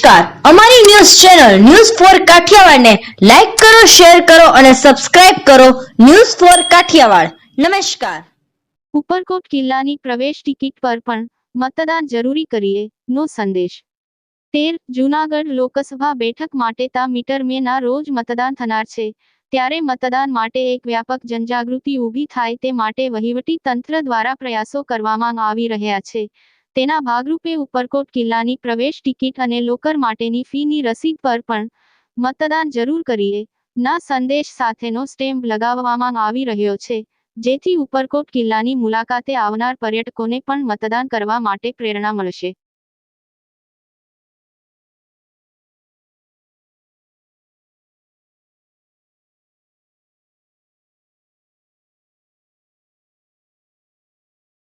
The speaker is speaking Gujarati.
નમસ્કાર, અમારી news channel news for Kathiawad ને લાઈક કરો, શેર કરો અને સબસ્ક્રાઇબ કરો. News for Kathiawad. નમસ્કાર. ઉપરકોટ કિલ્લાની પ્રવેશ ટિકિટ પર પણ મતદાન જરૂરી કરીએ નો સંદેશ. 13 જૂનાગઢ લોકસભા બેઠક માટે તા મીટર મે ના રોજ મતદાન થનાર છે, ત્યારે મતદાન માટે એક વ્યાપક જનજાગૃતિ ઊભી થાય તે માટે વહીવટી તંત્ર દ્વારા પ્રયાસો કરવામાં આવી રહ્યા છે. તેના ભાગરૂપે ઉપરકોટ કિલ્લાની પ્રવેશ ટિકિટ અને લોકર માટેની ફીની રસીદ પર પણ મતદાન જરૂર કરીએ ના સંદેશ સાથેનો સ્ટેમ્પ લગાવવામાં આવી રહ્યો છે, જેથી ઉપરકોટ કિલ્લાની મુલાકાતે આવનાર પર્યટકોને પણ મતદાન કરવા માટે પ્રેરણા મળશે.